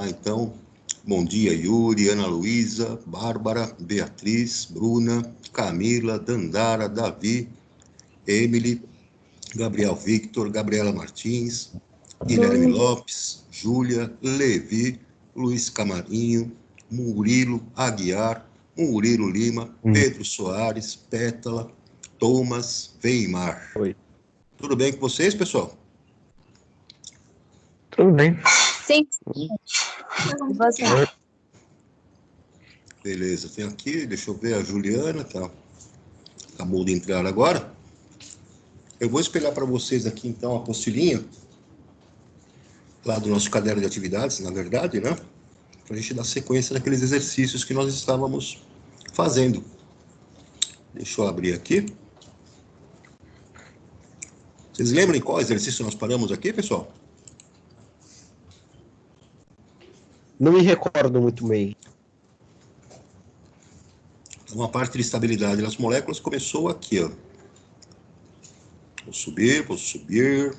Então, bom dia, Yuri, Ana Luísa, Bárbara, Beatriz, Bruna, Camila, Dandara, Davi, Emily, Gabriel Victor, Gabriela Martins, Guilherme Lopes, Júlia, Levi, Luiz Camarinho, Murilo Aguiar, Murilo Lima, Pedro Soares, Pétala, Thomas, Weimar. Oi. Tudo bem com vocês, pessoal? Tudo bem. Sim. E você? Beleza, tem aqui, deixa eu ver, a Juliana, tá? Acabou de entrar agora. Eu vou espelhar para vocês aqui, então, a apostilinha, lá do nosso caderno de atividades, na verdade, né? Para a gente dar sequência naqueles exercícios que nós estávamos fazendo. Deixa eu abrir aqui. Vocês lembram em qual exercício nós paramos aqui, pessoal? Não me recordo muito bem. Uma parte de estabilidade das moléculas começou aqui, ó. Vou subir.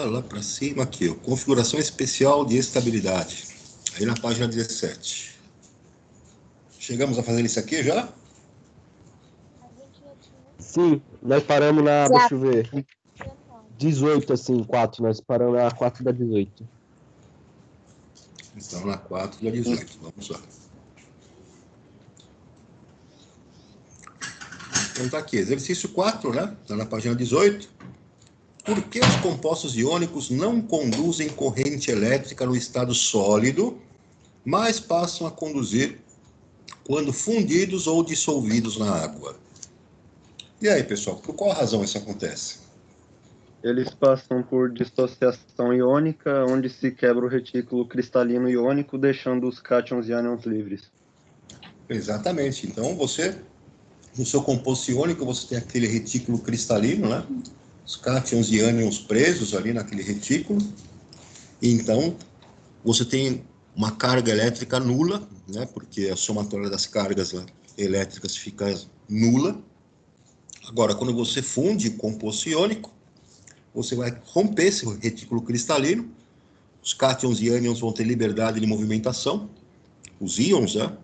Lá para cima aqui, ó. Configuração especial de estabilidade. Aí na página 17. Chegamos a fazer isso aqui já? Sim, nós paramos na, deixa eu ver, 18, assim, 4. Nós paramos na 4 da 18. Então, na 4 da 18. Vamos lá. Então, tá aqui. Exercício 4, né? Está na página 18. Por que os compostos iônicos não conduzem corrente elétrica no estado sólido, mas passam a conduzir quando fundidos ou dissolvidos na água? E aí, pessoal, por qual razão isso acontece? Eles passam por dissociação iônica, onde se quebra o retículo cristalino iônico, deixando os cátions e ânions livres. Exatamente. Então, você, no seu composto iônico, você tem aquele retículo cristalino, né? Os cátions e ânions presos ali naquele retículo. E então, você tem uma carga elétrica nula, né? Porque a somatória das cargas elétricas fica nula. Agora, quando você funde o composto iônico, você vai romper esse retículo cristalino, os cátions e ânions vão ter liberdade de movimentação, os íons, né?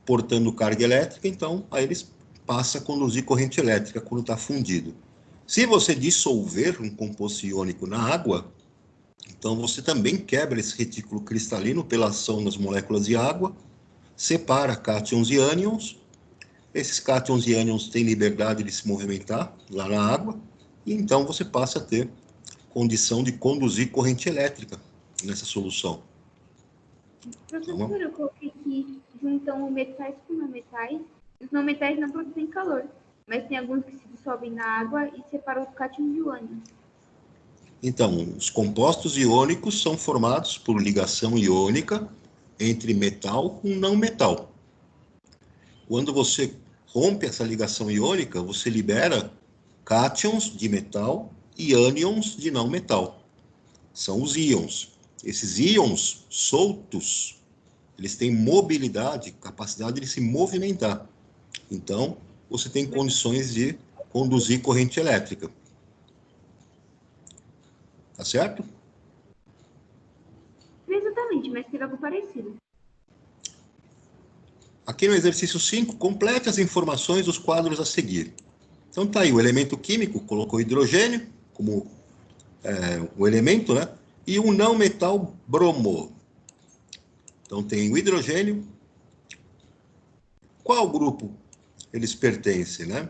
Portando carga elétrica, então, aí eles passam a conduzir corrente elétrica quando está fundido. Se você dissolver um composto iônico na água, então você também quebra esse retículo cristalino pela ação das moléculas de água, separa cátions e ânions. Esses cátions e ânions têm liberdade de se movimentar lá na água, e então você passa a ter condição de conduzir corrente elétrica nessa solução. Professor, eu coloquei que juntam metais com não metais. Os não metais não produzem calor, mas tem alguns que se dissolvem na água e separam os cátions e o ânion. Então, os compostos iônicos são formados por ligação iônica entre metal com não metal. Quando você rompe essa ligação iônica, você libera cátions de metal e ânions de não metal. São os íons. Esses íons soltos, eles têm mobilidade, capacidade de se movimentar. Então, você tem condições de conduzir corrente elétrica. Tá certo? Exatamente, mas teve algo parecido. Aqui no exercício 5, complete as informações dos quadros a seguir. Então tá aí, o elemento químico colocou hidrogênio como o elemento, né? E um não metal bromo. Então tem o hidrogênio. Qual grupo eles pertencem, né?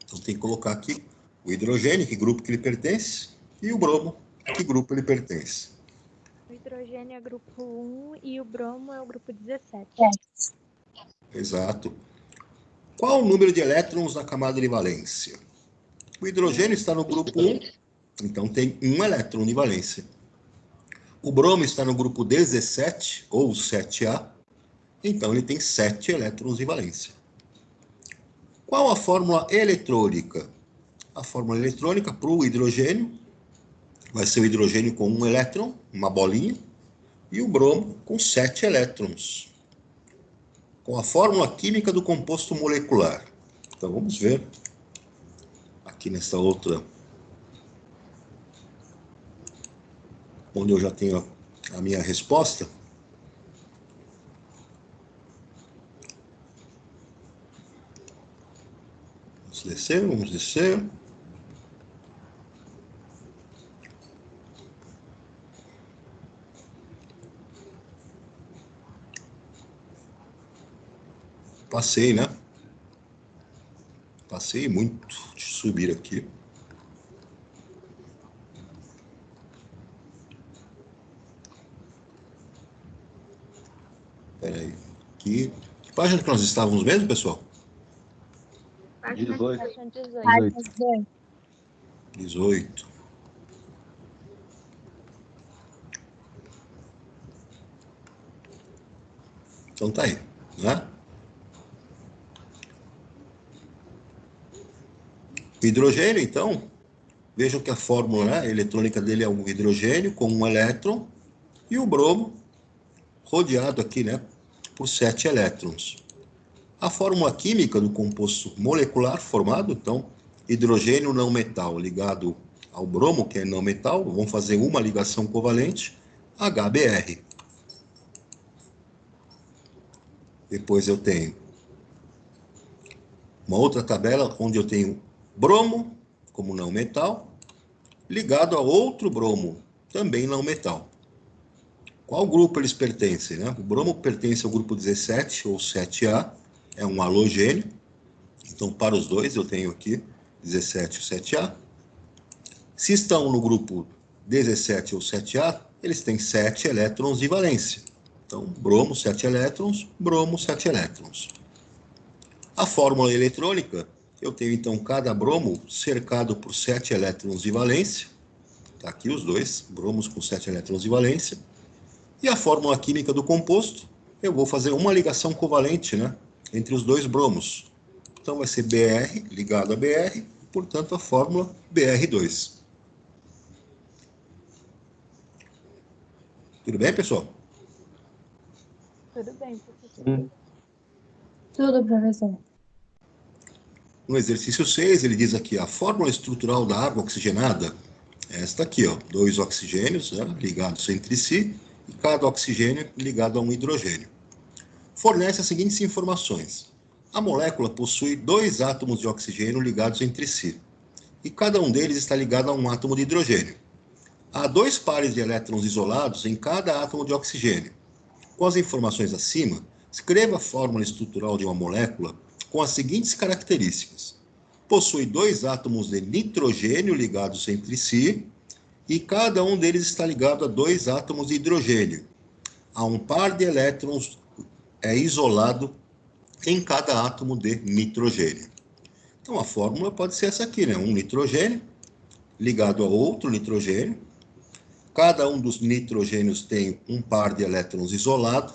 Então tem que colocar aqui o hidrogênio, que grupo que ele pertence, e o bromo, que grupo ele pertence. O hidrogênio é grupo 1 e o bromo é o grupo 17. Exato. Qual o número de elétrons na camada de valência? O hidrogênio está no grupo 1, então tem um elétron de valência. O bromo está no grupo 17, ou 7A, então ele tem 7 elétrons de valência. Qual a fórmula eletrônica? A fórmula eletrônica para o hidrogênio vai ser o hidrogênio com um elétron, uma bolinha, e o bromo com 7 elétrons. Com a fórmula química do composto molecular. Então vamos ver aqui nessa outra, onde eu já tenho a minha resposta. Vamos descer, vamos descer. Passei, né? Passei muito. Deixa eu subir aqui. Espera aí. Aqui. Que página que nós estávamos mesmo, pessoal? Página 18. Página 18. Página 18. 18. Então tá aí, né? O hidrogênio, então, vejam que a fórmula, né, eletrônica dele é um hidrogênio com um elétron e o bromo rodeado aqui, né, por 7 elétrons. A fórmula química do composto molecular formado, então, hidrogênio não metal ligado ao bromo, que é não metal, vão fazer uma ligação covalente, HBr. Depois eu tenho uma outra tabela onde eu tenho bromo, como não metal, ligado a outro bromo, também não metal. Qual grupo eles pertencem, né? O bromo pertence ao grupo 17, ou 7A, é um halogênio. Então, para os dois, eu tenho aqui 17 e 7A. Se estão no grupo 17 ou 7A, eles têm 7 elétrons de valência. Então, bromo, 7 elétrons, bromo, 7 elétrons. A fórmula eletrônica, eu tenho, então, cada bromo cercado por 7 elétrons de valência. Está aqui os dois, bromos com 7 elétrons de valência. E a fórmula química do composto, eu vou fazer uma ligação covalente, né, entre os dois bromos. Então, vai ser Br ligado a Br, portanto, a fórmula Br2. Tudo bem, pessoal? Tudo bem, professor. Tudo, professor. No exercício 6, ele diz aqui, a fórmula estrutural da água oxigenada é esta aqui, ó, 2 oxigênios, né, ligados entre si, e cada oxigênio ligado a um hidrogênio. Fornece as seguintes informações. A molécula possui 2 átomos de oxigênio ligados entre si, e cada um deles está ligado a um átomo de hidrogênio. Há 2 pares de elétrons isolados em cada átomo de oxigênio. Com as informações acima, escreva a fórmula estrutural de uma molécula com as seguintes características. Possui 2 átomos de nitrogênio ligados entre si, e cada um deles está ligado a 2 átomos de hidrogênio. Há um par de elétrons isolado em cada átomo de nitrogênio. Então, a fórmula pode ser essa aqui, né? Um nitrogênio ligado a outro nitrogênio. Cada um dos nitrogênios tem um par de elétrons isolado,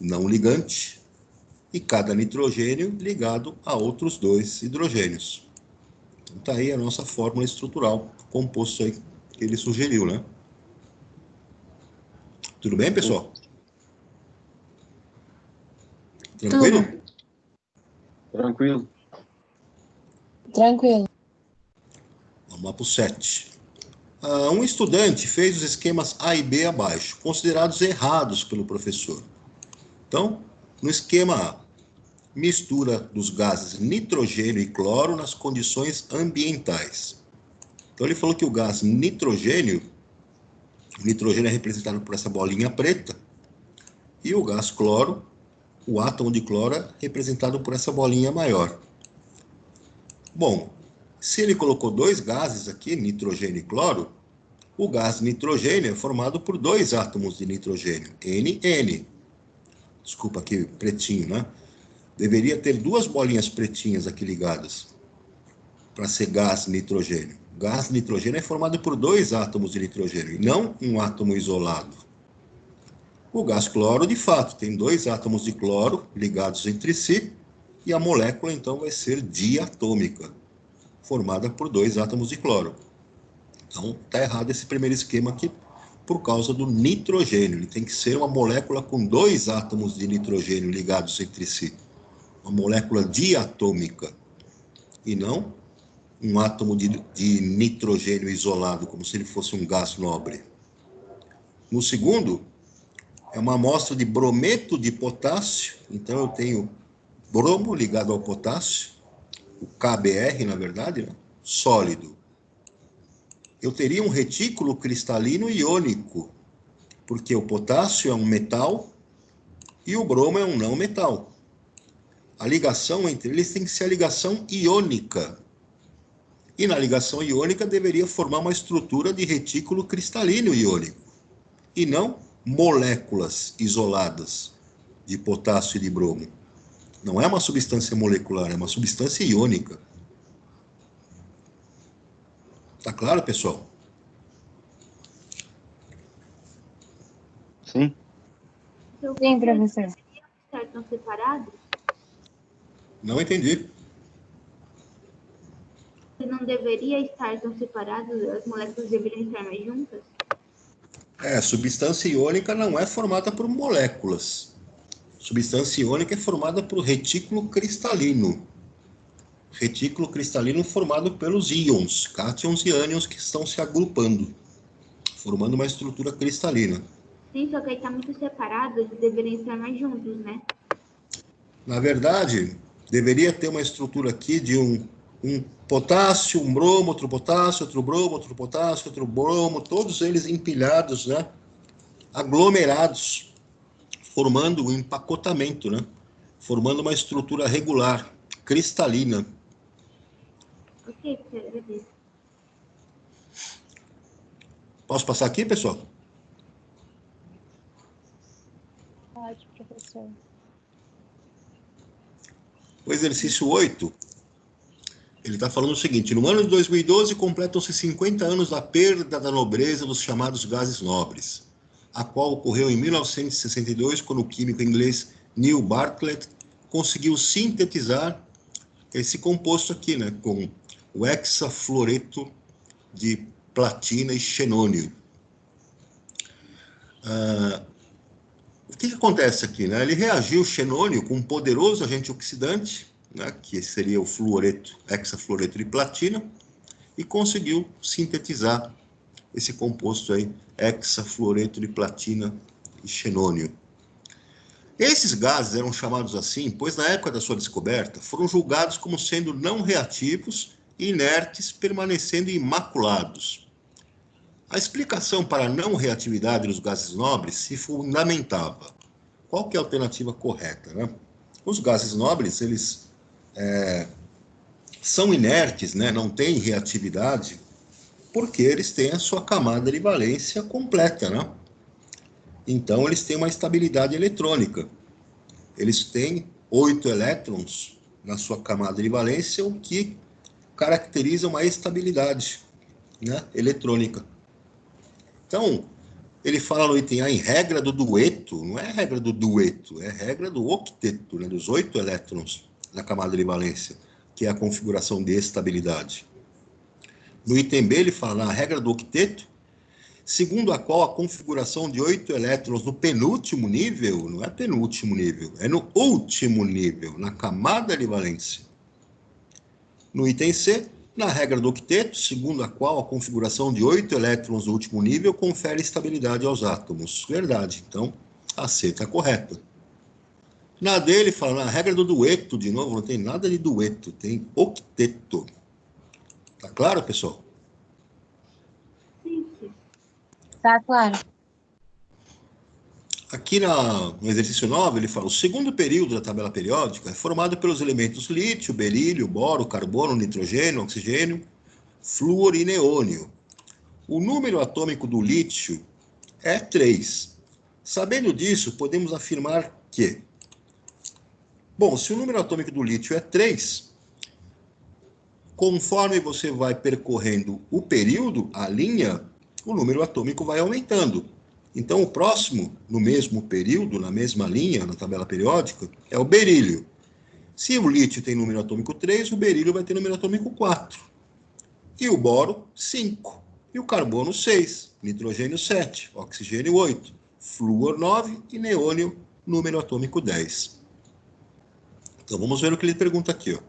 não ligante, e cada nitrogênio ligado a outros 2 hidrogênios. Então, está aí a nossa fórmula estrutural, composto aí que ele sugeriu, né? Tudo bem, pessoal? Tranquilo? Tudo. Tranquilo. Tranquilo. Vamos lá para o 7. Um estudante fez os esquemas A e B abaixo, considerados errados pelo professor. Então, no esquema A, mistura dos gases nitrogênio e cloro nas condições ambientais. Então, ele falou que o gás nitrogênio é representado por essa bolinha preta, e o gás cloro, o átomo de cloro, é representado por essa bolinha maior. Bom, se ele colocou 2 gases aqui, nitrogênio e cloro, o gás nitrogênio é formado por 2 átomos de nitrogênio, NN. Desculpa aqui, pretinho, né? Deveria ter 2 bolinhas pretinhas aqui ligadas para ser gás nitrogênio. Gás nitrogênio é formado por 2 átomos de nitrogênio, e não um átomo isolado. O gás cloro, de fato, tem 2 átomos de cloro ligados entre si, e a molécula, então, vai ser diatômica, formada por 2 átomos de cloro. Então, está errado esse primeiro esquema aqui, por causa do nitrogênio. Ele tem que ser uma molécula com 2 átomos de nitrogênio ligados entre si. Uma molécula diatômica, e não um átomo de nitrogênio isolado, como se ele fosse um gás nobre. No segundo, é uma amostra de brometo de potássio, então eu tenho bromo ligado ao potássio, o KBr, na verdade, né? Sólido. Eu teria um retículo cristalino iônico, porque o potássio é um metal e o bromo é um não metal. A ligação entre eles tem que ser a ligação iônica. E na ligação iônica deveria formar uma estrutura de retículo cristalino iônico, e não moléculas isoladas de potássio e de bromo. Não é uma substância molecular, é uma substância iônica. Tá claro, pessoal? Sim. Então, Sim, professor. estão separados? Não entendi. Não deveria estar tão separados? As moléculas deveriam estar mais juntas? Substância iônica não é formada por moléculas. Substância iônica é formada por retículo cristalino. Retículo cristalino formado pelos íons, cátions e ânions que estão se agrupando, formando uma estrutura cristalina. Sim, só que aí está muito separado, eles deveriam estar mais juntos, né? Na verdade, deveria ter uma estrutura aqui de um potássio, um bromo, outro potássio, outro bromo, outro potássio, outro bromo, todos eles empilhados, né? Aglomerados, formando um empacotamento, né? Formando uma estrutura regular, cristalina. Ok, professor, agradeço. Posso passar aqui, pessoal? Pode, professor. O exercício 8, ele está falando o seguinte: no ano de 2012 completam-se 50 anos da perda da nobreza dos chamados gases nobres, a qual ocorreu em 1962, quando o químico inglês Neil Bartlett conseguiu sintetizar esse composto aqui, né, com o hexafluoreto de platina e xenônio. O que acontece aqui, né? Ele reagiu o xenônio com um poderoso agente oxidante, né, que seria o fluoreto, hexafluoreto de platina, e conseguiu sintetizar esse composto aí, hexafluoreto de platina e xenônio. Esses gases eram chamados assim, pois na época da sua descoberta foram julgados como sendo não reativos e inertes, permanecendo imaculados. A explicação para a não reatividade dos gases nobres se fundamentava. Qual que é a alternativa correta, né? Os gases nobres, eles são inertes, né? Não têm reatividade, porque eles têm a sua camada de valência completa, né? Então, eles têm uma estabilidade eletrônica. Eles têm 8 elétrons na sua camada de valência, o que caracteriza uma estabilidade, né, eletrônica. Então, ele fala no item A em regra do dueto, não é regra do dueto, é regra do octeto, né, dos 8 elétrons na camada de valência, que é a configuração de estabilidade. No item B, ele fala na regra do octeto, segundo a qual a configuração de 8 elétrons no penúltimo nível, não é penúltimo nível, é no último nível, na camada de valência. No item C, na regra do octeto, segundo a qual a configuração de 8 elétrons no último nível confere estabilidade aos átomos. Verdade, então a C está correta. Na D, ele fala na regra do dueto, de novo, não tem nada de dueto, tem octeto. Tá claro, pessoal? Sim, sim. Tá claro. Aqui no exercício 9, ele fala: o segundo período da tabela periódica é formado pelos elementos lítio, berílio, boro, carbono, nitrogênio, oxigênio, flúor e neônio. O número atômico do lítio é 3. Sabendo disso, podemos afirmar que, bom, se o número atômico do lítio é 3, conforme você vai percorrendo o período, a linha, o número atômico vai aumentando. Então, o próximo, no mesmo período, na mesma linha, na tabela periódica, é o berílio. Se o lítio tem número atômico 3, o berílio vai ter número atômico 4. E o boro, 5. E o carbono, 6. Nitrogênio, 7. Oxigênio, 8. Flúor, 9. E neônio, número atômico 10. Então, vamos ver o que ele pergunta aqui, ó.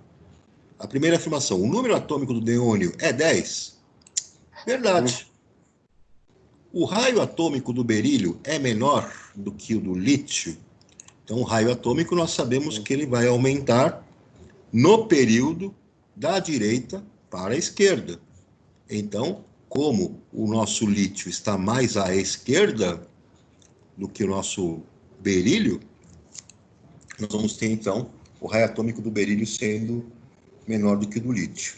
A primeira afirmação, o número atômico do neônio é 10? Verdade. O raio atômico do berílio é menor do que o do lítio? Então, o raio atômico, nós sabemos que ele vai aumentar no período da direita para a esquerda. Então, como o nosso lítio está mais à esquerda do que o nosso berílio, nós vamos ter, então, o raio atômico do berílio sendo menor do que o do lítio.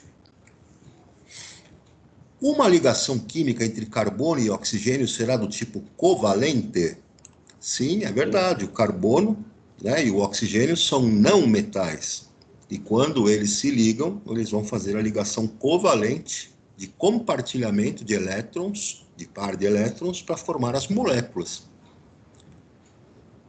Uma ligação química entre carbono e oxigênio será do tipo covalente? Sim, é verdade. O carbono, né, e o oxigênio são não metais. E quando eles se ligam, eles vão fazer a ligação covalente de compartilhamento de elétrons, de par de elétrons, para formar as moléculas.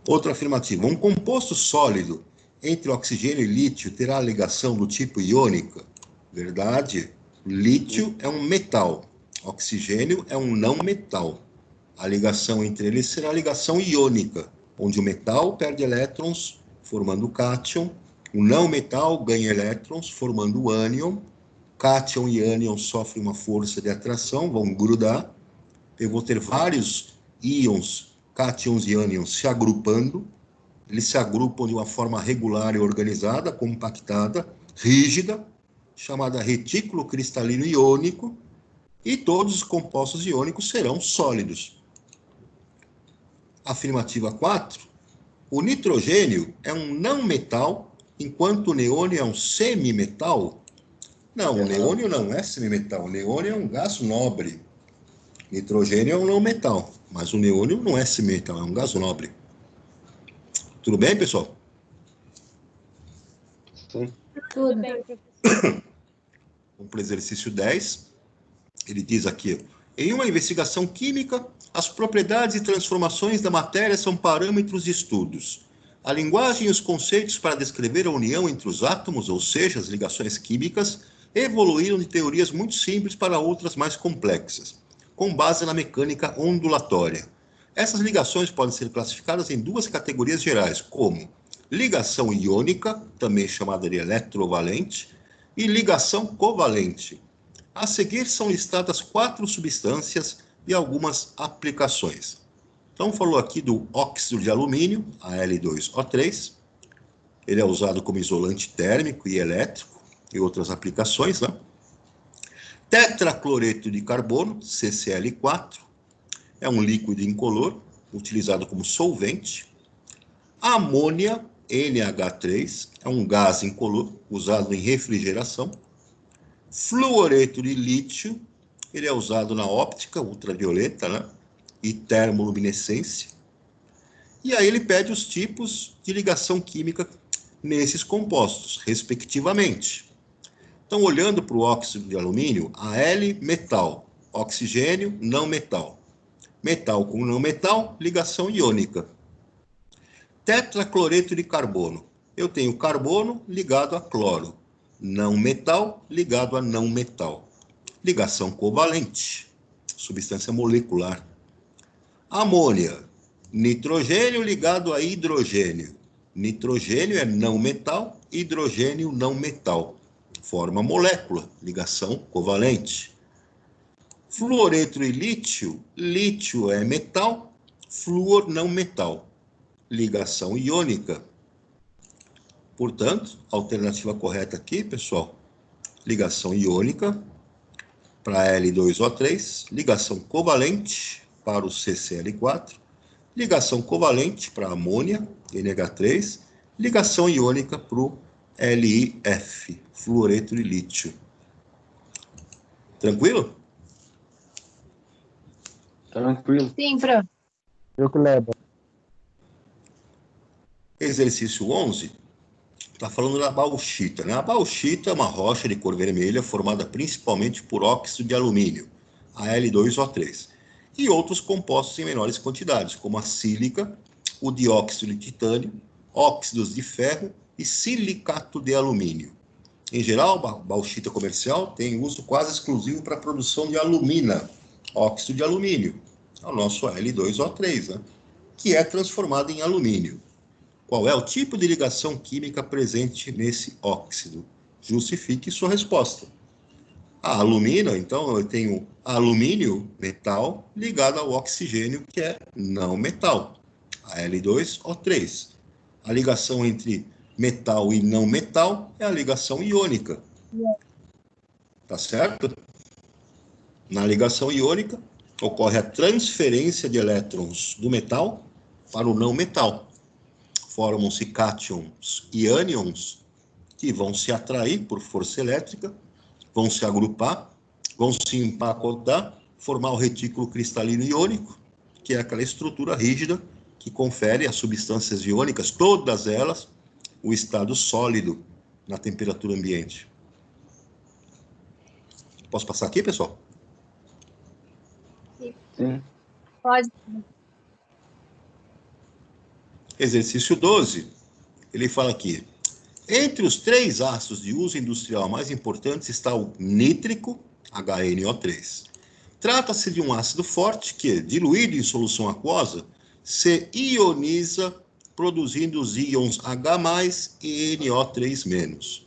Outra afirmativa. Um composto sólido entre oxigênio e lítio terá ligação do tipo iônica? Verdade. Lítio é um metal. Oxigênio é um não metal. A ligação entre eles será a ligação iônica, onde o metal perde elétrons, formando o cátion. O não metal ganha elétrons, formando o ânion. Cátion e ânion sofrem uma força de atração, vão grudar. Eu vou ter vários íons, cátions e ânions, se agrupando. Eles se agrupam de uma forma regular e organizada, compactada, rígida, chamada retículo cristalino iônico, e todos os compostos iônicos serão sólidos. Afirmativa 4. O nitrogênio é um não metal, enquanto o neônio é um semimetal? Não, o neônio não é semimetal. O neônio é um gás nobre. Nitrogênio é um não metal, mas o neônio não é semimetal, é um gás nobre. Tudo bem, pessoal? Sim. Tudo bem, professor. Vamos para o exercício 10. Ele diz aqui, em uma investigação química, as propriedades e transformações da matéria são parâmetros de estudos. A linguagem e os conceitos para descrever a união entre os átomos, ou seja, as ligações químicas, evoluíram de teorias muito simples para outras mais complexas, com base na mecânica ondulatória. Essas ligações podem ser classificadas em duas categorias gerais, como ligação iônica, também chamada de eletrovalente, e ligação covalente. A seguir são listadas 4 substâncias e algumas aplicações. Então, falou aqui do óxido de alumínio, Al2O3. Ele é usado como isolante térmico e elétrico, e outras aplicações, né? Tetracloreto de carbono, CCl4, é um líquido incolor, utilizado como solvente. Amônia, NH3, é um gás incolor, usado em refrigeração. Fluoreto de lítio, ele é usado na óptica ultravioleta, né? E termoluminescência. E aí ele pede os tipos de ligação química nesses compostos, respectivamente. Então, olhando para o óxido de alumínio, Al, metal, oxigênio, não metal. Metal com não metal, ligação iônica. Tetracloreto de carbono. Eu tenho carbono ligado a cloro. Não metal ligado a não metal. Ligação covalente. Substância molecular. Amônia. Nitrogênio ligado a hidrogênio. Nitrogênio é não metal, hidrogênio não metal. Forma molécula, ligação covalente. Fluoreto e lítio. Lítio é metal, flúor não metal. Ligação iônica. Portanto, a alternativa correta aqui, pessoal, ligação iônica para Al2O3, ligação covalente para o CCl4, ligação covalente para a amônia, NH3, ligação iônica para o LiF, fluoreto de lítio. Tranquilo? Tranquilo. Sim, prof. Eu que levo. Exercício 11 está falando da bauxita, né? A bauxita é uma rocha de cor vermelha formada principalmente por óxido de alumínio, Al2O3, e outros compostos em menores quantidades, como a sílica, o dióxido de titânio, óxidos de ferro e silicato de alumínio. Em geral, a bauxita comercial tem uso quase exclusivo para a produção de alumina, óxido de alumínio, é o nosso Al2O3, né? Que é transformado em alumínio. Qual é o tipo de ligação química presente nesse óxido? Justifique sua resposta. A alumina, então, eu tenho alumínio, metal, ligado ao oxigênio, que é não metal, a L2O3. A ligação entre metal e não metal é a ligação iônica. Tá certo? Na ligação iônica, ocorre a transferência de elétrons do metal para o não metal. Formam-se cátions e ânions, que vão se atrair por força elétrica, vão se agrupar, vão se empacotar, formar o retículo cristalino iônico, que é aquela estrutura rígida que confere às substâncias iônicas, todas elas, o estado sólido na temperatura ambiente. Posso passar aqui, pessoal? Sim. Pode. Exercício 12, ele fala aqui: entre os 3 ácidos de uso industrial mais importantes está o nítrico, HNO3. Trata-se de um ácido forte que, diluído em solução aquosa, se ioniza produzindo os íons H+, e NO3-.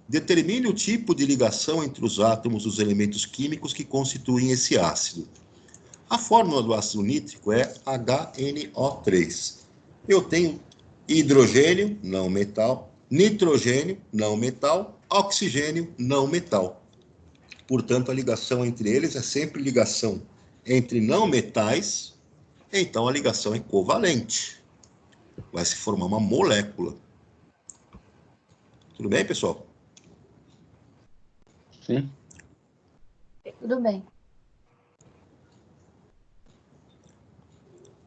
Determine o tipo de ligação entre os átomos dos elementos químicos que constituem esse ácido. A fórmula do ácido nítrico é HNO3. Eu tenho hidrogênio, não metal, nitrogênio, não metal, oxigênio, não metal. Portanto, a ligação entre eles é sempre ligação entre não metais, então a ligação é covalente. Vai se formar uma molécula. Tudo bem, pessoal? Sim. Tudo bem.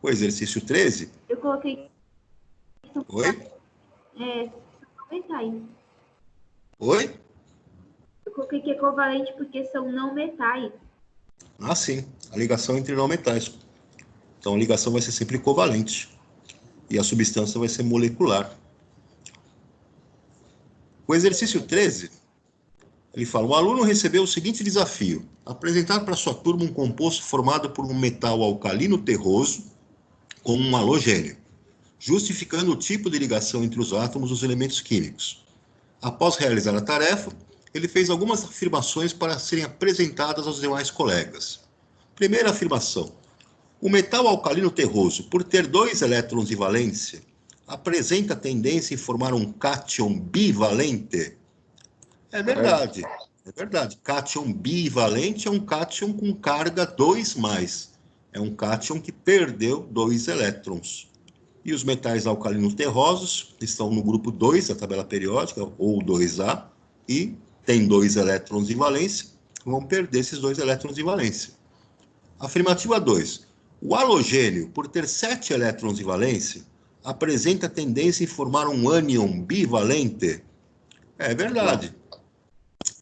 O exercício 13. Eu coloquei Oi? são metais. Oi? Eu coloquei que é covalente porque são não metais. Ah, sim. A ligação entre não metais. Então, a ligação vai ser sempre covalente. E a substância vai ser molecular. O exercício 13, ele fala: o aluno recebeu o seguinte desafio: apresentar para sua turma um composto formado por um metal alcalino terroso com um halogênio, justificando o tipo de ligação entre os átomos dos elementos químicos. Após realizar a tarefa, ele fez algumas afirmações para serem apresentadas aos demais colegas. Primeira afirmação: o metal alcalino terroso, por ter 2 elétrons de valência, apresenta tendência em formar um cátion bivalente. É verdade, é verdade. Cátion bivalente é um cátion com carga 2+. É um cátion que perdeu 2 elétrons. E os metais alcalinos terrosos estão no grupo 2 da tabela periódica, ou 2A, e tem 2 elétrons de valência, vão perder esses 2 elétrons de valência. Afirmativa 2. O halogênio, por ter 7 elétrons de valência, apresenta tendência em formar um ânion bivalente. É verdade.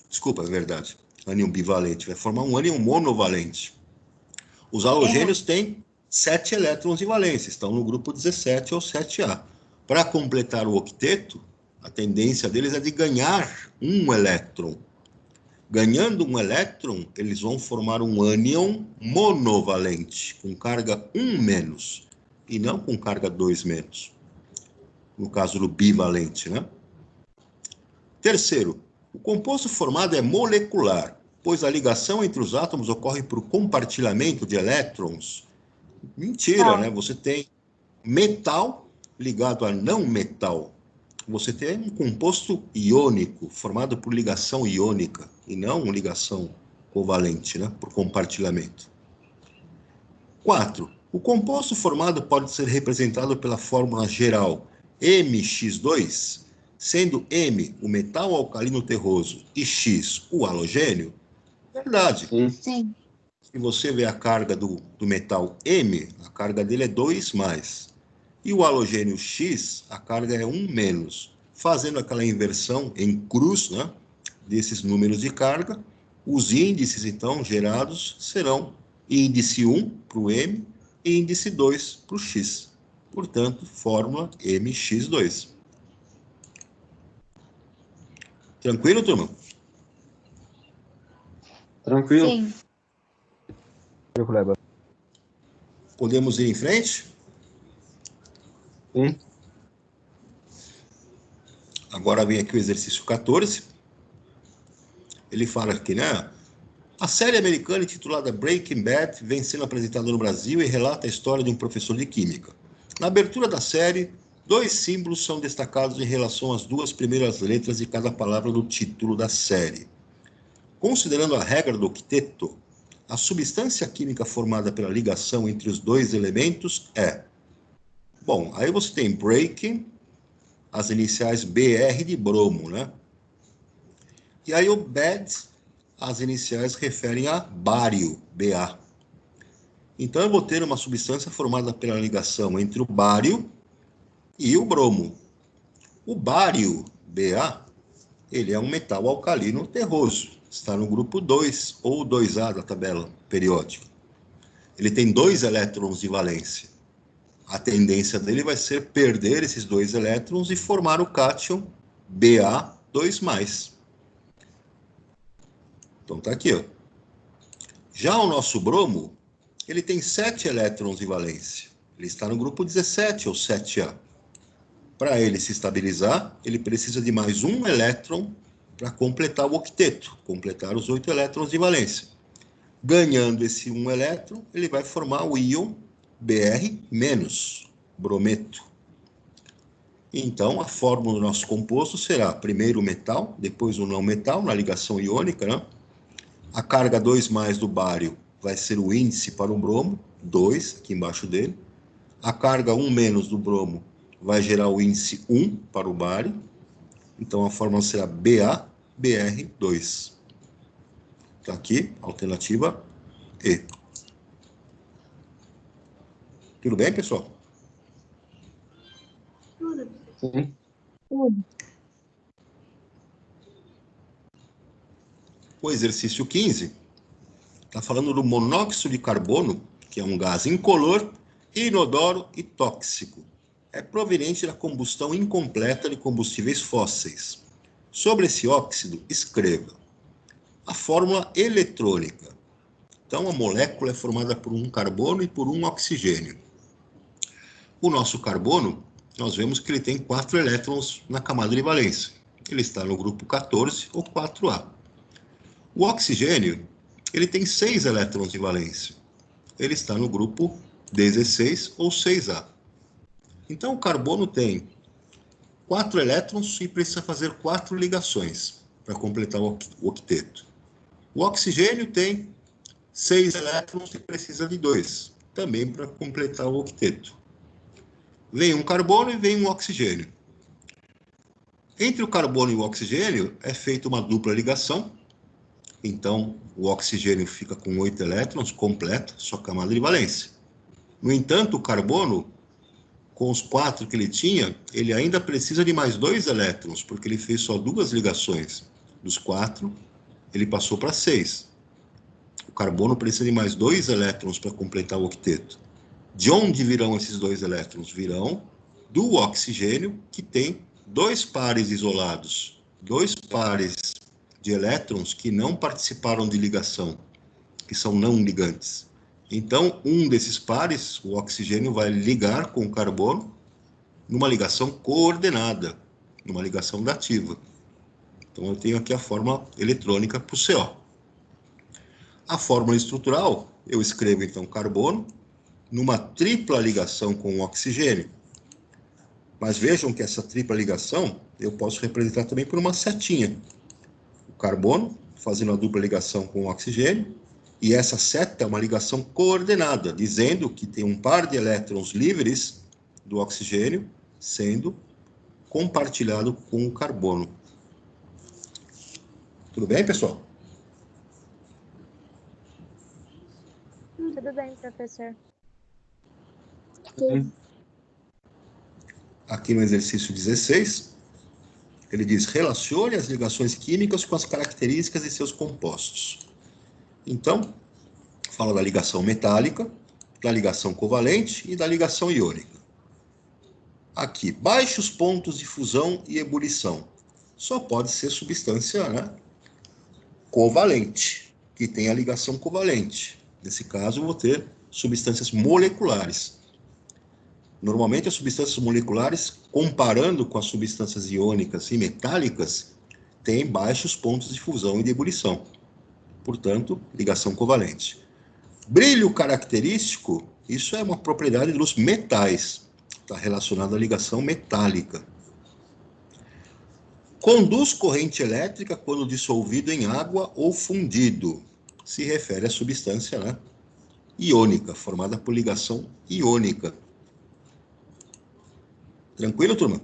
Desculpa, é verdade. Ânion bivalente. Vai formar um ânion monovalente. Os halogênios têm 7 elétrons de valência, estão no grupo 17 ou 7A. Para completar o octeto, a tendência deles é de ganhar um elétron. Ganhando um elétron, eles vão formar um ânion monovalente, com carga 1-, e não com carga 2-. No caso do bivalente, né? Terceiro, o composto formado é molecular, pois a ligação entre os átomos ocorre por compartilhamento de elétrons. Mentira, né? Você tem metal ligado a não metal. Você tem um composto iônico, formado por ligação iônica, e não ligação covalente, né? Por compartilhamento. 4. O composto formado pode ser representado pela fórmula geral MX2, sendo M o metal alcalino terroso e X o halogênio. Verdade. Sim. Se você vê a carga do metal M, a carga dele é 2+. E o halogênio X, a carga é 1-. Fazendo aquela inversão em cruz, né, desses números de carga, os índices, então, gerados serão índice 1 para o M e índice 2 para o X. Portanto, fórmula MX2. Tranquilo, turma? Tranquilo? Sim. Podemos ir em frente? Sim. Agora vem aqui o exercício 14. Ele fala aqui, né? A série americana intitulada Breaking Bad vem sendo apresentada no Brasil e relata a história de um professor de química. Na abertura da série, 2 símbolos são destacados em relação às 2 primeiras letras de cada palavra do título da série. Considerando a regra do octeto, a substância química formada pela ligação entre os 2 elementos é... Bom, aí você tem breaking, as iniciais BR de bromo, né? E aí o bad, as iniciais referem a bário, BA. Então eu vou ter uma substância formada pela ligação entre o bário e o bromo. O bário, BA, ele é um metal alcalino terroso. Está no grupo 2 ou 2A da tabela periódica. Ele tem 2 elétrons de valência. A tendência dele vai ser perder esses 2 elétrons e formar o cátion Ba2+. Então tá aqui, ó. Já o nosso bromo, ele tem 7 elétrons de valência. Ele está no grupo 17 ou 7A. Para ele se estabilizar, ele precisa de mais um elétron para completar o octeto, completar os 8 elétrons de valência. Ganhando esse 1 elétron, ele vai formar o íon Br-, brometo. Então, a fórmula do nosso composto será primeiro o metal, depois o não metal, na ligação iônica, né? A carga 2+ do bário vai ser o índice para o bromo, 2, aqui embaixo dele. A carga 1- do bromo vai gerar o índice 1 para o bário. Então, a fórmula será BaBr2. Está aqui, alternativa E. Tudo bem, pessoal? Tudo. Sim. O exercício 15 está falando do monóxido de carbono, que é um gás incolor, inodoro e tóxico. É proveniente da combustão incompleta de combustíveis fósseis. Sobre esse óxido, escreva a fórmula eletrônica. Então, a molécula é formada por um carbono e por um oxigênio. O nosso carbono, nós vemos que ele tem 4 elétrons na camada de valência. Ele está no grupo 14 ou 4A. O oxigênio, ele tem 6 elétrons de valência. Ele está no grupo 16 ou 6A. Então, o carbono tem 4 elétrons e precisa fazer 4 ligações para completar o octeto. O oxigênio tem 6 elétrons e precisa de 2, também para completar o octeto. Vem um carbono e vem um oxigênio. Entre o carbono e o oxigênio é feita uma dupla ligação. Então, o oxigênio fica com 8 elétrons, completa sua camada de valência. No entanto, o carbono, com os 4 que ele tinha, ele ainda precisa de mais 2 elétrons, porque ele fez só 2 ligações. Dos 4, ele passou para 6. O carbono precisa de mais 2 elétrons para completar o octeto. De onde virão esses 2 elétrons? Virão do oxigênio, que tem 2 pares isolados, 2 pares de elétrons que não participaram de ligação, que são não ligantes. Então, um desses pares, o oxigênio, vai ligar com o carbono numa ligação coordenada, numa ligação dativa. Então, eu tenho aqui a fórmula eletrônica para o CO. A fórmula estrutural, eu escrevo, então, carbono numa tripla ligação com o oxigênio. Mas vejam que essa tripla ligação eu posso representar também por uma setinha. O carbono fazendo a dupla ligação com o oxigênio, e essa seta é uma ligação coordenada, dizendo que tem um par de elétrons livres do oxigênio sendo compartilhado com o carbono. Tudo bem, pessoal? Tudo bem, professor. Sim. Aqui no exercício 16, ele diz, relacione as ligações químicas com as características de seus compostos. Então, fala da ligação metálica, da ligação covalente e da ligação iônica. Aqui, baixos pontos de fusão e ebulição. Só pode ser substância, né, covalente, que tem a ligação covalente. Nesse caso, eu vou ter substâncias moleculares. Normalmente, as substâncias moleculares, comparando com as substâncias iônicas e metálicas, tem baixos pontos de fusão e de ebulição. Portanto, ligação covalente. Brilho característico, isso é uma propriedade dos metais. Está relacionado à ligação metálica. Conduz corrente elétrica quando dissolvido em água ou fundido. Se refere à substância, né, iônica, formada por ligação iônica. Tranquilo, turma?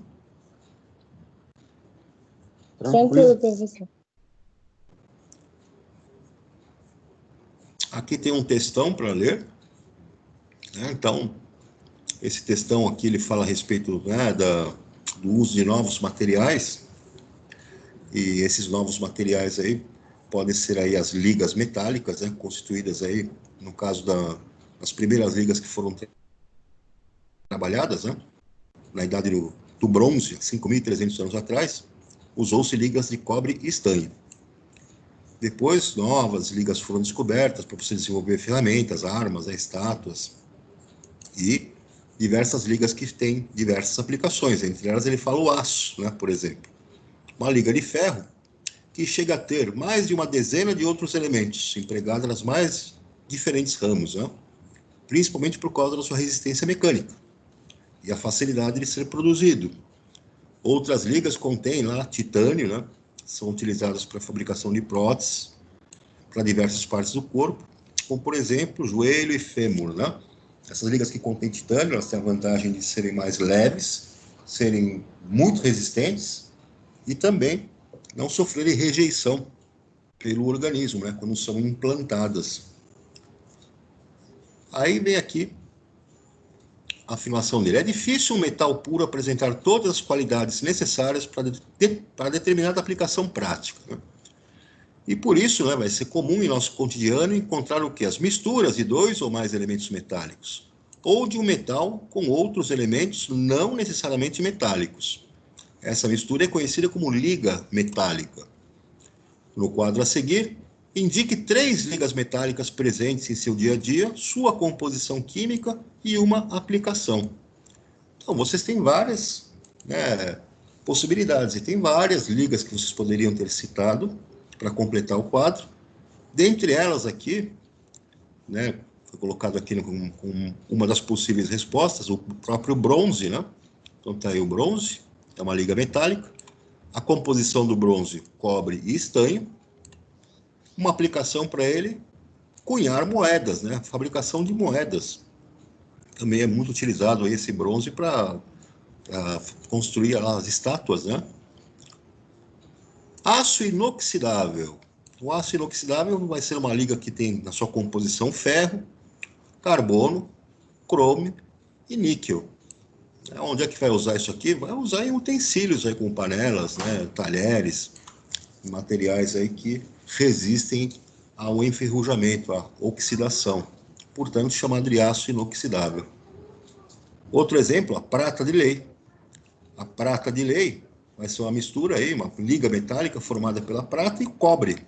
Tranquilo, professor. Aqui tem um textão para ler, né? Então, esse textão aqui ele fala a respeito, né, do uso de novos materiais, e esses novos materiais aí podem ser aí as ligas metálicas, né, constituídas aí, no caso das primeiras ligas que foram trabalhadas, né, na idade do bronze, 5.300 anos atrás, usou-se ligas de cobre e estanho. Depois, novas ligas foram descobertas para você desenvolver ferramentas, armas, estátuas e diversas ligas que têm diversas aplicações. Entre elas, ele fala o aço, né, por exemplo. Uma liga de ferro que chega a ter mais de uma dezena de outros elementos empregados nas mais diferentes ramos, né, principalmente por causa da sua resistência mecânica e a facilidade de ser produzido. Outras ligas contêm lá titânio, né, são utilizadas para a fabricação de próteses para diversas partes do corpo, como, por exemplo, joelho e fêmur, né? Essas ligas que contêm titânio, elas têm a vantagem de serem mais leves, serem muito resistentes e também não sofrerem rejeição pelo organismo, né, quando são implantadas. Aí vem aqui a afirmação dele. É difícil um metal puro apresentar todas as qualidades necessárias para determinada aplicação prática, né? E por isso, né, vai ser comum em nosso cotidiano encontrar o quê? As misturas de 2 ou mais elementos metálicos, ou de um metal com outros elementos não necessariamente metálicos. Essa mistura é conhecida como liga metálica. No quadro a seguir, indique 3 ligas metálicas presentes em seu dia a dia, sua composição química e uma aplicação. Então, vocês têm várias, né, possibilidades, e tem várias ligas que vocês poderiam ter citado para completar o quadro. Dentre elas aqui, né, foi colocado aqui com uma das possíveis respostas, o próprio bronze, né? Então está aí o bronze, é uma liga metálica. A composição do bronze, cobre e estanho. Uma aplicação para ele, cunhar moedas, né? Fabricação de moedas. Também é muito utilizado esse bronze para construir lá as estátuas, né? Aço inoxidável. O aço inoxidável vai ser uma liga que tem na sua composição ferro, carbono, crômio e níquel. Onde é que vai usar isso aqui? Vai usar em utensílios aí, com panelas, né, talheres, materiais aí que resistem ao enferrujamento, à oxidação. Portanto, chamado de aço inoxidável. Outro exemplo, a prata de lei. A prata de lei vai ser uma mistura aí, uma liga metálica formada pela prata e cobre.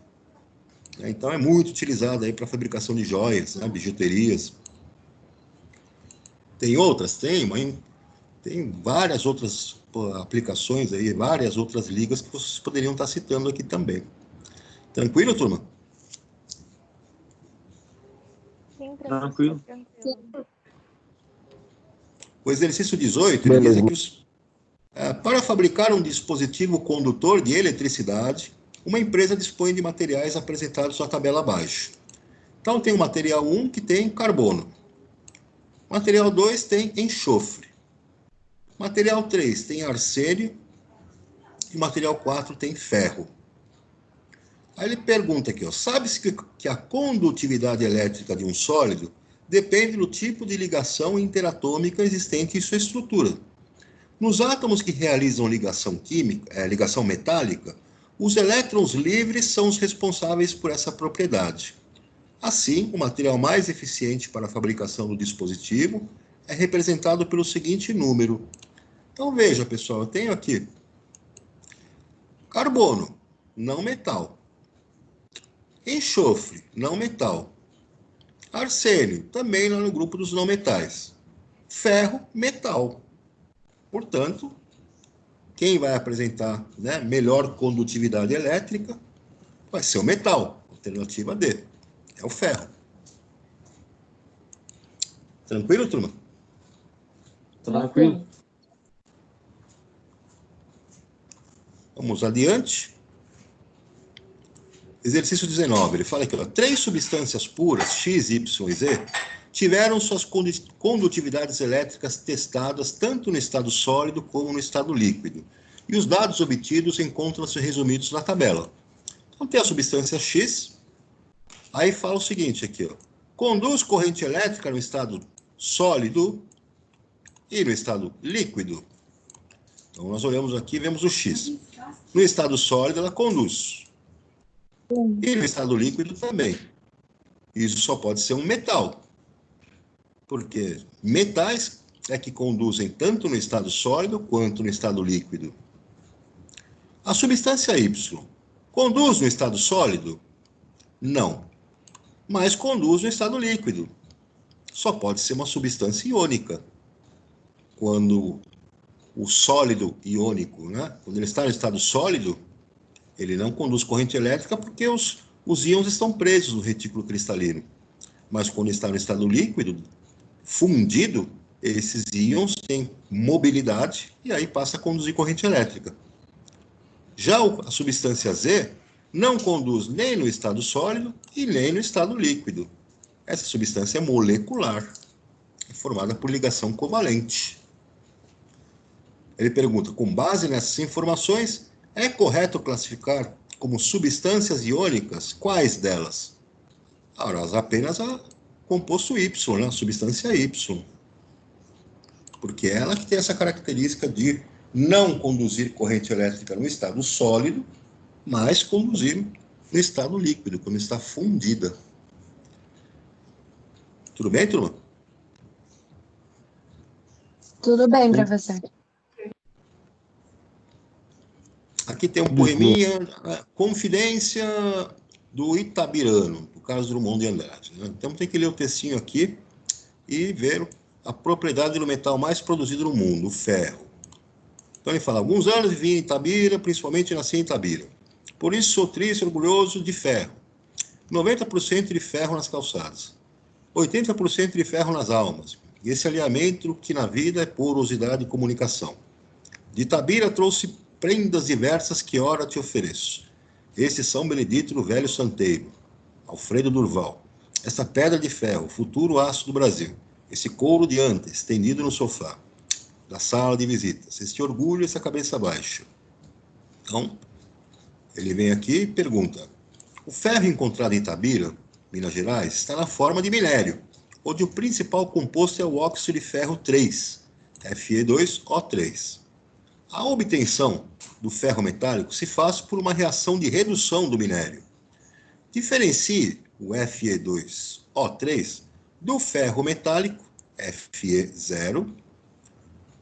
Então é muito utilizada aí para a fabricação de joias, né, bijuterias. Tem outras? Tem várias outras aplicações aí, várias outras ligas que vocês poderiam estar citando aqui também. Tranquilo, turma? Sim, Tranquilo. professor, tranquilo. O exercício 18, ele diz que para fabricar um dispositivo condutor de eletricidade, uma empresa dispõe de materiais apresentados na tabela abaixo. Então, tem o material 1 que tem carbono. Material 2 tem enxofre. Material 3 tem arsênio. E material 4 tem ferro. Aí ele pergunta aqui, sabe-se que a condutividade elétrica de um sólido depende do tipo de ligação interatômica existente em sua estrutura. Nos átomos que realizam ligação metálica, os elétrons livres são os responsáveis por essa propriedade. Assim, o material mais eficiente para a fabricação do dispositivo é representado pelo seguinte número. Então veja, pessoal, eu tenho aqui carbono, não metal. Enxofre, não metal. Arsênio, também lá no grupo dos não metais. Ferro, metal. Portanto, quem vai apresentar, né, melhor condutividade elétrica vai ser o metal, alternativa D, é o ferro. Tranquilo, turma? Tranquilo. Vamos adiante. Exercício 19, ele fala aqui, ó, 3 substâncias puras, X, Y e Z, tiveram suas condutividades elétricas testadas tanto no estado sólido como no estado líquido. E os dados obtidos encontram-se resumidos na tabela. Então tem a substância X, aí fala o seguinte aqui, ó, conduz corrente elétrica no estado sólido e no estado líquido. Então nós olhamos aqui e vemos o X. No estado sólido ela conduz. E no estado líquido também. Isso só pode ser um metal. Porque metais é que conduzem tanto no estado sólido quanto no estado líquido. A substância Y conduz no estado sólido? Não. Mas conduz no estado líquido. Só pode ser uma substância iônica. Quando o sólido iônico, né? Quando ele está no estado sólido, ele não conduz corrente elétrica porque os íons estão presos no retículo cristalino. Mas quando está no estado líquido, fundido, esses íons têm mobilidade e aí passa a conduzir corrente elétrica. Já a substância Z não conduz nem no estado sólido e nem no estado líquido. Essa substância é molecular, é formada por ligação covalente. Ele pergunta, com base nessas informações, é correto classificar como substâncias iônicas quais delas? Ora, apenas a composto Y, né? A substância Y. Porque é ela que tem essa característica de não conduzir corrente elétrica no estado sólido, mas conduzir no estado líquido, quando está fundida. Tudo bem, turma? Tudo bem, professor. Aqui tem um poeminha, Confidência do Itabirano, do Carlos Drummond de Andrade. Né? Então tem que ler o textinho aqui e ver a propriedade do metal mais produzido no mundo, o ferro. Então ele fala, alguns anos vivi em Itabira, principalmente nasci em Itabira. Por isso sou triste e orgulhoso de ferro. 90% de ferro nas calçadas. 80% de ferro nas almas. E esse alinhamento que na vida é porosidade e comunicação. De Itabira trouxe prendas diversas que ora te ofereço. Esse São Benedito do Velho Santeiro, Alfredo Durval. Essa pedra de ferro, futuro aço do Brasil. Esse couro de anta estendido no sofá da sala de visitas. Esse orgulho e essa cabeça baixa. Então, ele vem aqui e pergunta, o ferro encontrado em Itabira, Minas Gerais, está na forma de minério, onde o principal composto é o óxido de ferro 3, Fe2O3. A obtenção do ferro metálico se faz por uma reação de redução do minério. Diferencie o Fe2O3 do ferro metálico, Fe0,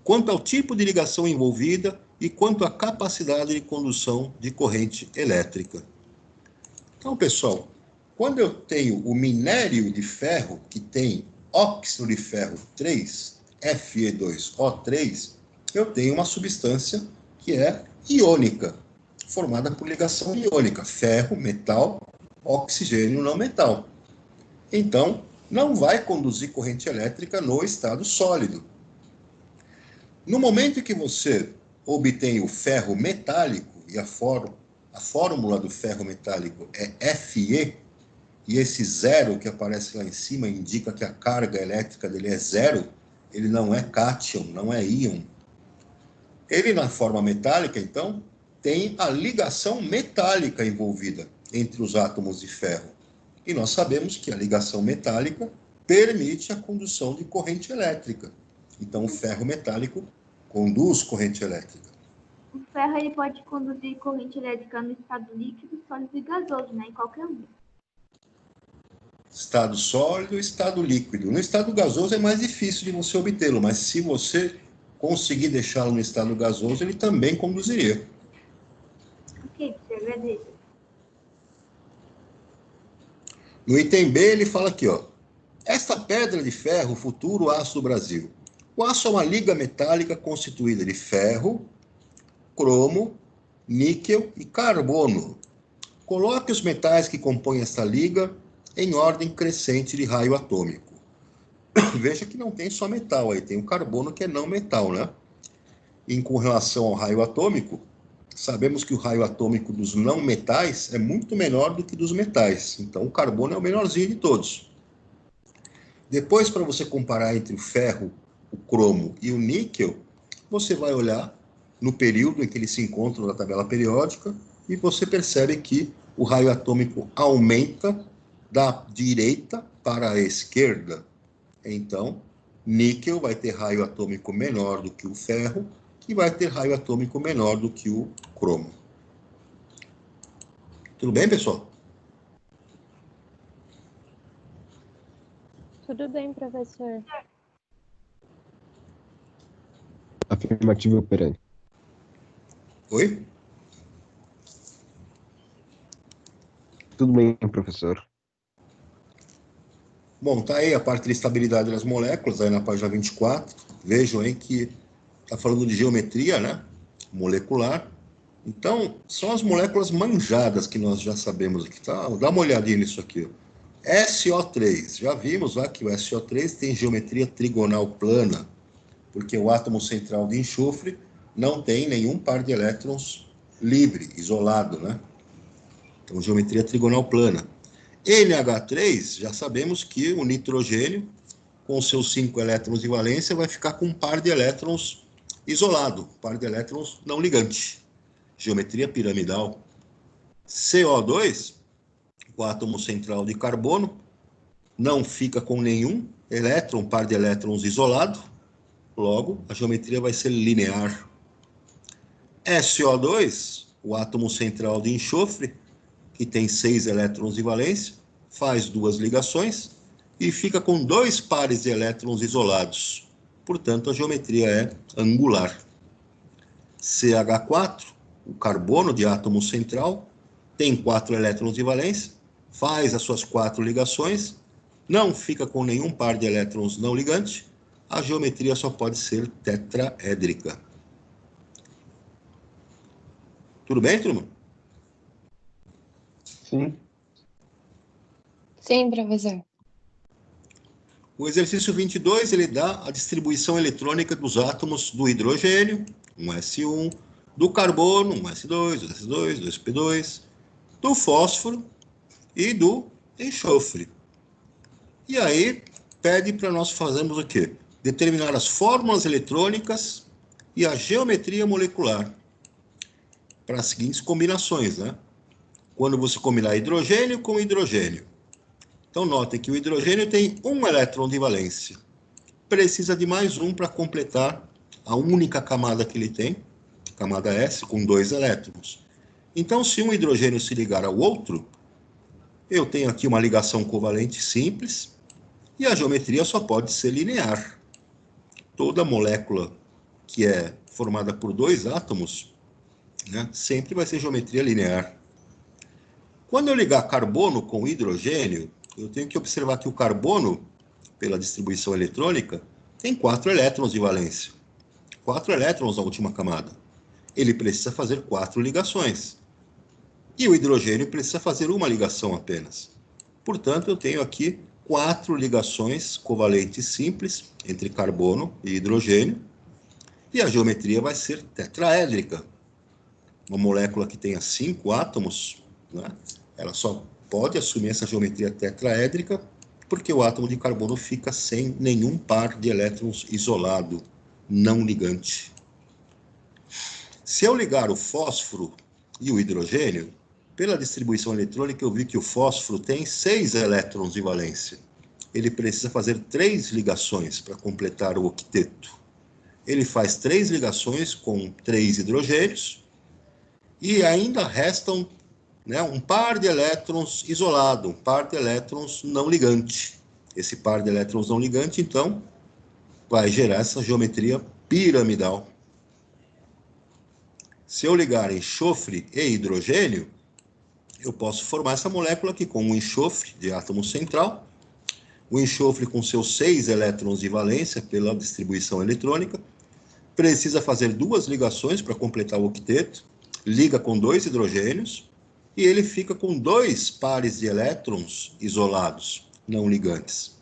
quanto ao tipo de ligação envolvida e quanto à capacidade de condução de corrente elétrica. Então, pessoal, quando eu tenho o minério de ferro, que tem óxido de ferro 3, Fe2O3, eu tenho uma substância que é iônica, formada por ligação iônica, ferro, metal, oxigênio, não metal. Então, não vai conduzir corrente elétrica no estado sólido. No momento em que você obtém o ferro metálico, e a fórmula do ferro metálico é Fe, e esse zero que aparece lá em cima indica que a carga elétrica dele é zero, ele não é cátion, não é íon. Ele, na forma metálica, então, tem a ligação metálica envolvida entre os átomos de ferro. E nós sabemos que a ligação metálica permite a condução de corrente elétrica. Então, o ferro metálico conduz corrente elétrica. O ferro ele pode conduzir corrente elétrica no estado líquido, sólido e gasoso, né? Em qualquer um. Estado sólido e estado líquido. No estado gasoso é mais difícil de você obtê-lo, mas se você conseguir deixá-lo no estado gasoso, ele também conduziria. Ok, você agradeço. No item B, ele fala aqui, ó. Esta pedra de ferro, futuro aço do Brasil. O aço é uma liga metálica constituída de ferro, cromo, níquel e carbono. Coloque os metais que compõem esta liga em ordem crescente de raio atômico. Veja que não tem só metal aí, tem o carbono que é não metal, né? E com relação ao raio atômico, sabemos que o raio atômico dos não metais é muito menor do que dos metais. Então, o carbono é o menorzinho de todos. Depois, para você comparar entre o ferro, o cromo e o níquel, você vai olhar no período em que eles se encontram na tabela periódica e você percebe que o raio atômico aumenta da direita para a esquerda. Então, níquel vai ter raio atômico menor do que o ferro e vai ter raio atômico menor do que o cromo. Tudo bem, pessoal? Tudo bem, professor. Afirmativo, Perani. Oi? Tudo bem, professor. Bom, tá aí a parte de estabilidade das moléculas, aí na página 24. Vejam aí que está falando de geometria, né? Molecular. Então, são as moléculas manjadas que nós já sabemos aqui, tá? Dá uma olhadinha nisso aqui. SO3. Já vimos lá que o SO3 tem geometria trigonal plana, porque o átomo central de enxofre não tem nenhum par de elétrons livre, isolado, né? Então, geometria trigonal plana. NH3, já sabemos que o nitrogênio, com seus 5 elétrons de valência, vai ficar com um par de elétrons isolado, par de elétrons não ligante. Geometria piramidal. CO2, o átomo central de carbono, não fica com nenhum elétron, par de elétrons isolado, logo, a geometria vai ser linear. SO2, o átomo central de enxofre, que tem 6 elétrons de valência, faz 2 ligações e fica com 2 pares de elétrons isolados. Portanto, a geometria é angular. CH4, o carbono de átomo central, tem 4 elétrons de valência, faz as suas 4 ligações, não fica com nenhum par de elétrons não ligante, a geometria só pode ser tetraédrica. Tudo bem, turma? Sim. Sim, professor. O exercício 22, ele dá a distribuição eletrônica dos átomos do hidrogênio, um S1, do carbono, um S2, 2S2, 2P2, do fósforo e do enxofre. E aí, pede para nós fazermos o quê? Determinar as fórmulas eletrônicas e a geometria molecular para as seguintes combinações, né? Quando você combinar hidrogênio com hidrogênio. Então, notem que o hidrogênio tem um elétron de valência. Precisa de mais um para completar a única camada que ele tem, camada S, com 2 elétrons. Então, se um hidrogênio se ligar ao outro, eu tenho aqui uma ligação covalente simples e a geometria só pode ser linear. Toda molécula que é formada por 2 átomos, né, sempre vai ser geometria linear. Quando eu ligar carbono com hidrogênio, eu tenho que observar que o carbono, pela distribuição eletrônica, tem 4 elétrons de valência. 4 elétrons na última camada. Ele precisa fazer 4 ligações. E o hidrogênio precisa fazer uma ligação apenas. Portanto, eu tenho aqui 4 ligações covalentes simples entre carbono e hidrogênio. E a geometria vai ser tetraédrica. Uma molécula que tenha 5 átomos, né, ela só pode assumir essa geometria tetraédrica porque o átomo de carbono fica sem nenhum par de elétrons isolado, não ligante. Se eu ligar o fósforo e o hidrogênio, pela distribuição eletrônica eu vi que o fósforo tem 6 elétrons de valência. Ele precisa fazer 3 ligações para completar o octeto. Ele faz 3 ligações com 3 hidrogênios e ainda restam, né, um par de elétrons isolado, um par de elétrons não ligante. Esse par de elétrons não ligante, então, vai gerar essa geometria piramidal. Se eu ligar enxofre e hidrogênio, eu posso formar essa molécula aqui com um enxofre de átomo central, o enxofre com seus 6 elétrons de valência pela distribuição eletrônica, precisa fazer 2 ligações para completar o octeto, liga com 2 hidrogênios, e ele fica com 2 pares de elétrons isolados, não ligantes.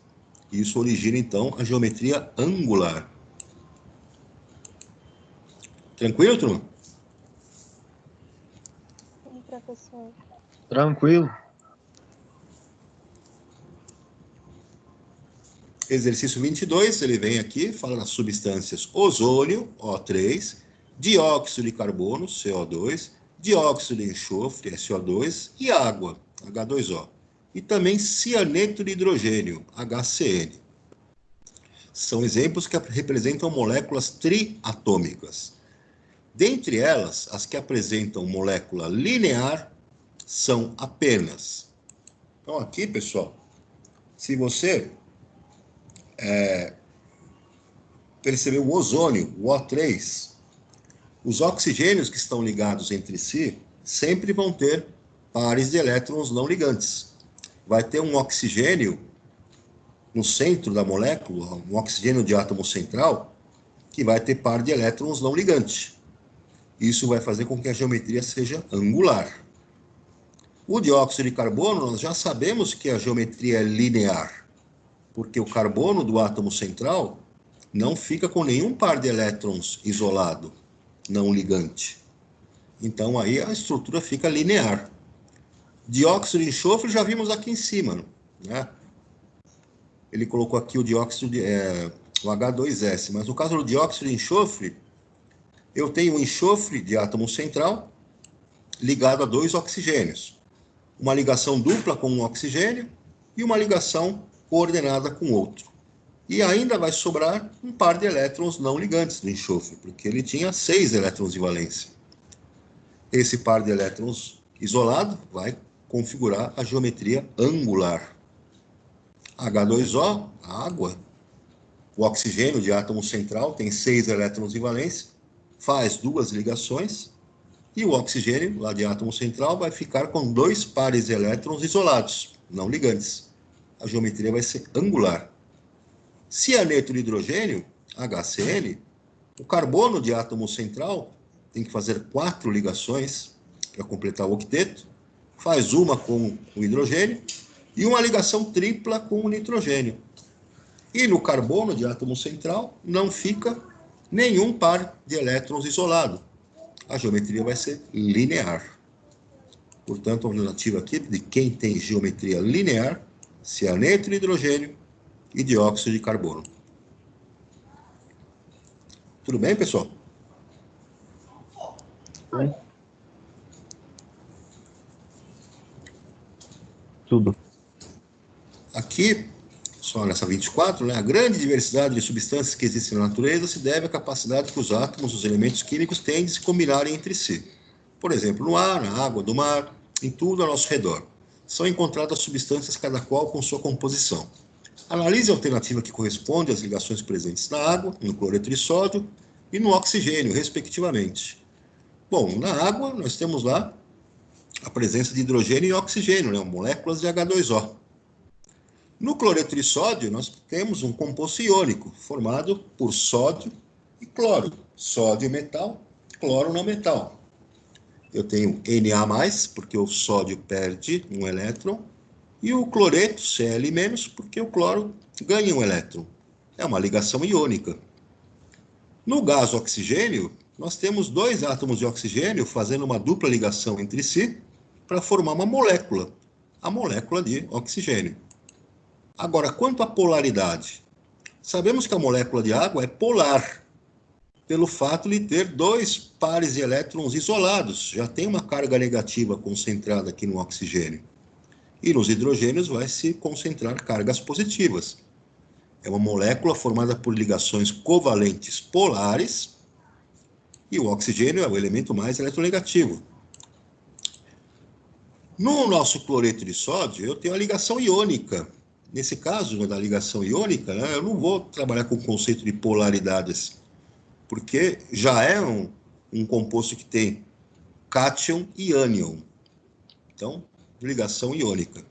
Isso origina, então, a geometria angular. Tranquilo, turma? Sim, professor. Tranquilo. Exercício 22, ele vem aqui, fala das substâncias ozônio, O3, dióxido de carbono, CO2, dióxido de enxofre, SO2, e água, H2O. E também cianeto de hidrogênio, HCN. São exemplos que representam moléculas triatômicas. Dentre elas, as que apresentam molécula linear são apenas. Então, aqui, pessoal, se você percebeu o ozônio, o O3, os oxigênios que estão ligados entre si sempre vão ter pares de elétrons não ligantes. Vai ter um oxigênio no centro da molécula, um oxigênio de átomo central, que vai ter par de elétrons não ligantes. Isso vai fazer com que a geometria seja angular. O dióxido de carbono, nós já sabemos que a geometria é linear, porque o carbono do átomo central não fica com nenhum par de elétrons isolado, não ligante. Então, aí a estrutura fica linear. Dióxido de enxofre já vimos aqui em cima, né? Ele colocou aqui o dióxido de, o H2S, mas no caso do dióxido de enxofre, eu tenho um enxofre de átomo central ligado a 2 oxigênios. Uma ligação dupla com um oxigênio e uma ligação coordenada com outro. E ainda vai sobrar um par de elétrons não ligantes do enxofre, porque ele tinha 6 elétrons de valência. Esse par de elétrons isolado vai configurar a geometria angular. H2O, a água, o oxigênio de átomo central tem 6 elétrons de valência, faz 2 ligações, e o oxigênio, lá de átomo central, vai ficar com 2 pares de elétrons isolados, não ligantes. A geometria vai ser angular. Cianeto de hidrogênio, HCN, o carbono de átomo central tem que fazer 4 ligações para completar o octeto, faz uma com o hidrogênio e uma ligação tripla com o nitrogênio. E no carbono de átomo central não fica nenhum par de elétrons isolado. A geometria vai ser linear. Portanto, a alternativa aqui de quem tem geometria linear, cianeto de hidrogênio e dióxido de carbono. Tudo bem, pessoal? Tudo. Aqui, só nessa 24, né, a grande diversidade de substâncias que existem na natureza se deve à capacidade que os átomos, os elementos químicos têm de se combinarem entre si. Por exemplo, no ar, na água do mar, em tudo ao nosso redor. São encontradas substâncias, cada qual com sua composição. Analise a alternativa que corresponde às ligações presentes na água, no cloreto de sódio e no oxigênio, respectivamente. Bom, na água, nós temos lá a presença de hidrogênio e oxigênio, né, moléculas de H2O. No cloreto de sódio, nós temos um composto iônico, formado por sódio e cloro. Sódio metal, cloro não metal. Eu tenho Na+, porque o sódio perde um elétron, e o cloreto, Cl-, porque o cloro ganha um elétron. É uma ligação iônica. No gás oxigênio, nós temos 2 átomos de oxigênio fazendo uma dupla ligação entre si para formar uma molécula, a molécula de oxigênio. Agora, quanto à polaridade, sabemos que a molécula de água é polar, pelo fato de ter 2 pares de elétrons isolados, já tem uma carga negativa concentrada aqui no oxigênio. E nos hidrogênios vai se concentrar cargas positivas. É uma molécula formada por ligações covalentes polares, e o oxigênio é o elemento mais eletronegativo. No nosso cloreto de sódio, eu tenho a ligação iônica. Nesse caso, da ligação iônica, né, eu não vou trabalhar com o conceito de polaridades, porque já é um composto que tem cátion e ânion. Então, ligação iônica.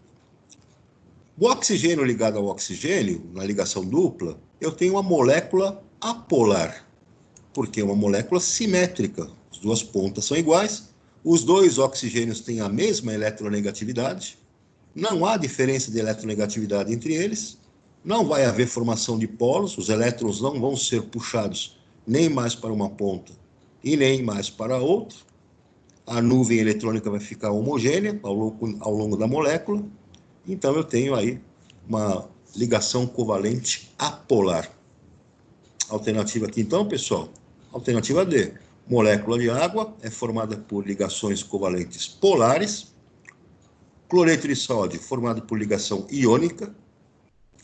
O oxigênio ligado ao oxigênio, na ligação dupla, eu tenho uma molécula apolar. porque é uma molécula simétrica. As duas pontas são iguais, os dois oxigênios têm a mesma eletronegatividade, não há diferença de eletronegatividade entre eles, não vai haver formação de polos, os elétrons não vão ser puxados nem mais para uma ponta e nem mais para a outra. A nuvem eletrônica vai ficar homogênea ao longo da molécula, então eu tenho aí uma ligação covalente apolar. Alternativa aqui então, pessoal, alternativa D. Molécula de água é formada por ligações covalentes polares, cloreto de sódio formado por ligação iônica,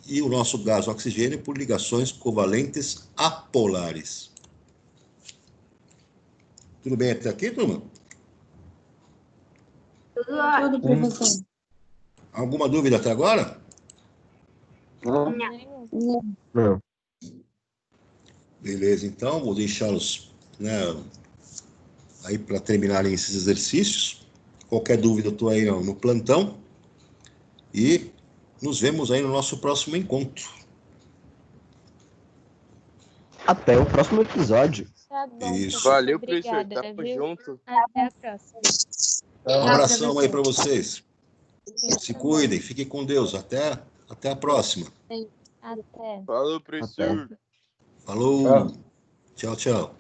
e o nosso gás oxigênio por ligações covalentes apolares. Tudo bem até aqui, turma? Tudo ótimo. Tudo, professor. Alguma dúvida até agora? Não. Não. Beleza, então, vou deixá-los, aí para terminarem esses exercícios. Qualquer dúvida, eu estou aí no plantão. E nos vemos aí no nosso próximo encontro. Até o próximo episódio. Tá bom. Isso. Professor, Valeu, professor. obrigada, Tamo viu? junto. Até a próxima. Um abração aí para vocês. Se cuidem, fiquem com Deus. Até a próxima. Até. Falou, professor. Falou. Tchau, tchau.